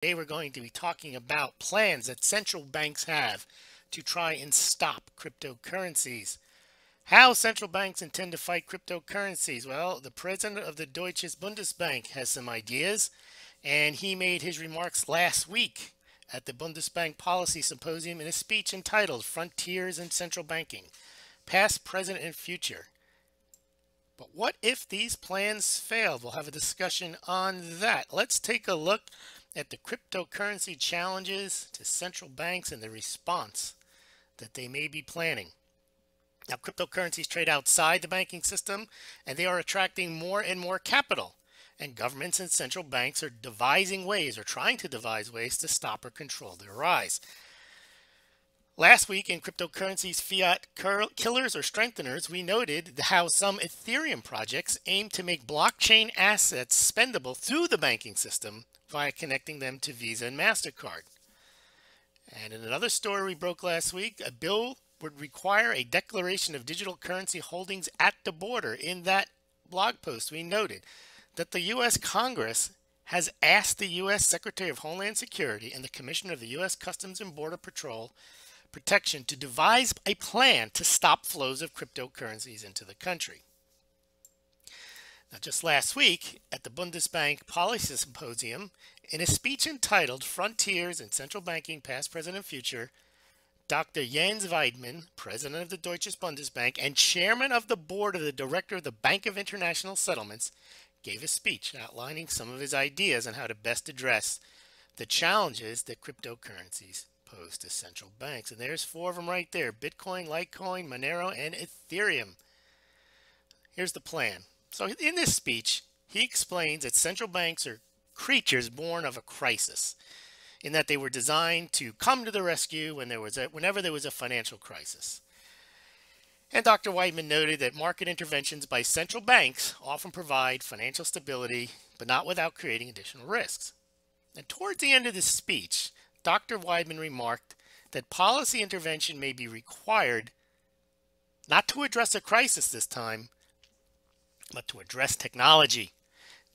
Today we're going to be talking about plans that central banks have to try and stop cryptocurrencies. How central banks intend to fight cryptocurrencies? Well, the president of the Deutsche Bundesbank has some ideas, and he made his remarks last week at the Bundesbank Policy Symposium in a speech entitled Frontiers in Central Banking, Past, Present, and Future. But what if these plans failed? We'll have a discussion on that. Let's take a look at the cryptocurrency challenges to central banks and the response that they may be planning. Now, cryptocurrencies trade outside the banking system, and they are attracting more and more capital. And governments and central banks are devising ways, or trying to devise ways, to stop or control their rise. Last week in Cryptocurrencies Fiat Killers or Strengtheners, we noted how some Ethereum projects aim to make blockchain assets spendable through the banking system via connecting them to Visa and MasterCard. And in another story we broke last week, a bill would require a declaration of digital currency holdings at the border. In that blog post, we noted that the U.S. Congress has asked the U.S. Secretary of Homeland Security and the Commissioner of the U.S. Customs and Border Protection to devise a plan to stop flows of cryptocurrencies into the country. Now, just last week at the Bundesbank Policy Symposium, in a speech entitled Frontiers in Central Banking, Past, Present, and Future, Dr. Jens Weidmann, president of the Deutsche Bundesbank and chairman of the board of the director of the Bank of International Settlements, gave a speech outlining some of his ideas on how to best address the challenges that cryptocurrencies pose to central banks. And there's four of them right there: Bitcoin, Litecoin, Monero, and Ethereum. Here's the plan. So in this speech, he explains that central banks are creatures born of a crisis, in that they were designed to come to the rescue whenever there was a financial crisis. And Dr. Weidmann noted that market interventions by central banks often provide financial stability, but not without creating additional risks. And towards the end of the speech, Dr. Weidmann remarked that policy intervention may be required not to address a crisis this time, but to address technology.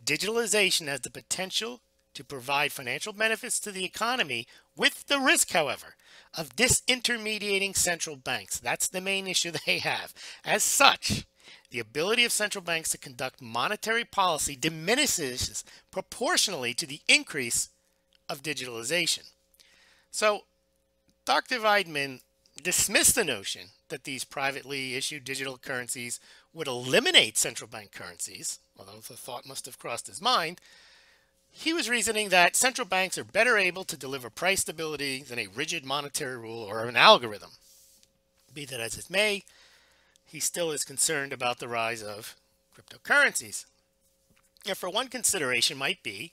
Digitalization has the potential to provide financial benefits to the economy, with the risk, however, of disintermediating central banks. That's the main issue they have. As such, the ability of central banks to conduct monetary policy diminishes proportionally to the increase of digitalization. So, Dr. Weidmann dismissed the notion that these privately issued digital currencies would eliminate central bank currencies, although the thought must have crossed his mind. He was reasoning that central banks are better able to deliver price stability than a rigid monetary rule or an algorithm. Be that as it may, he still is concerned about the rise of cryptocurrencies. And for one consideration might be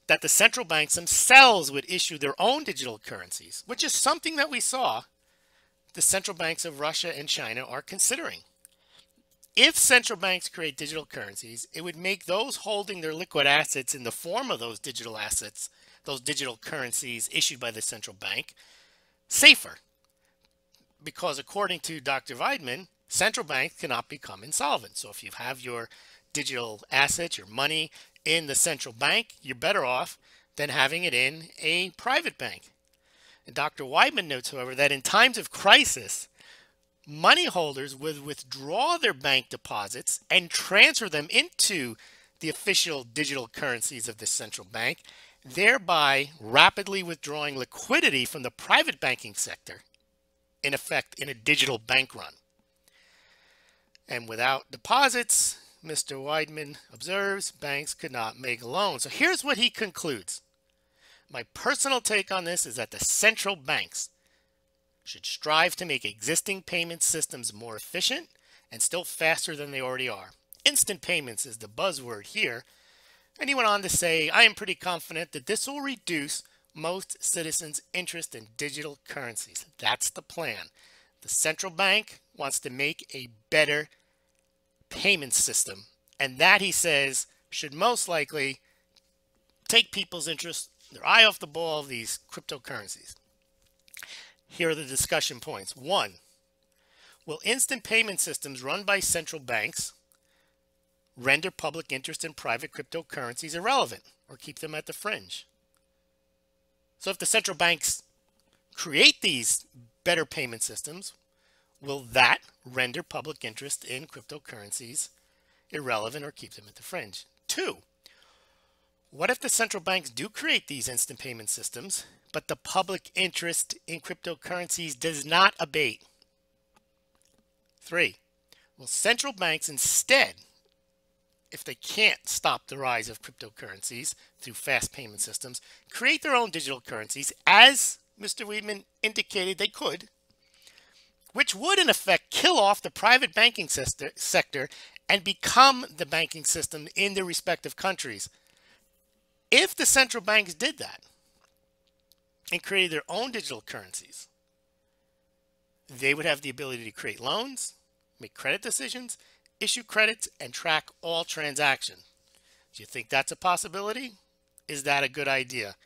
that the central banks themselves would issue their own digital currencies, which is something that we saw the central banks of Russia and China are considering. If central banks create digital currencies, it would make those holding their liquid assets in the form of those digital assets, those digital currencies issued by the central bank, safer. Because according to Dr. Weidmann, central banks cannot become insolvent. So if you have your digital assets, your money in the central bank, you're better off than having it in a private bank. And Dr. Weidmann notes, however, that in times of crisis, money holders would withdraw their bank deposits and transfer them into the official digital currencies of the central bank, thereby rapidly withdrawing liquidity from the private banking sector, in effect in a digital bank run. And without deposits, Mr. Weidmann observes, banks could not make loans. So here's what he concludes. My personal take on this is that the central banks should strive to make existing payment systems more efficient and still faster than they already are. Instant payments is the buzzword here. And he went on to say, I am pretty confident that this will reduce most citizens' interest in digital currencies. That's the plan. The central bank wants to make a better payment system. And that, he says, should most likely take people's interest, their eye off the ball of these cryptocurrencies. Here are the discussion points. 1. Will instant payment systems run by central banks render public interest in private cryptocurrencies irrelevant or keep them at the fringe? So if the central banks create these better payment systems, will that render public interest in cryptocurrencies irrelevant or keep them at the fringe? Two, what if the central banks do create these instant payment systems, but the public interest in cryptocurrencies does not abate? Three, will central banks instead, if they can't stop the rise of cryptocurrencies through fast payment systems, create their own digital currencies, as Mr. Weidman indicated they could, which would in effect kill off the private banking sector and become the banking system in their respective countries? If the central banks did that and created their own digital currencies, they would have the ability to create loans, make credit decisions, issue credits, and track all transactions. Do you think that's a possibility? Is that a good idea?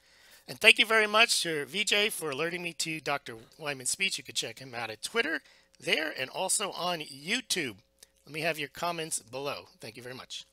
And thank you very much to VJ for alerting me to Dr. Weidman's speech. You can check him out at Twitter there and also on YouTube. Let me have your comments below. Thank you very much.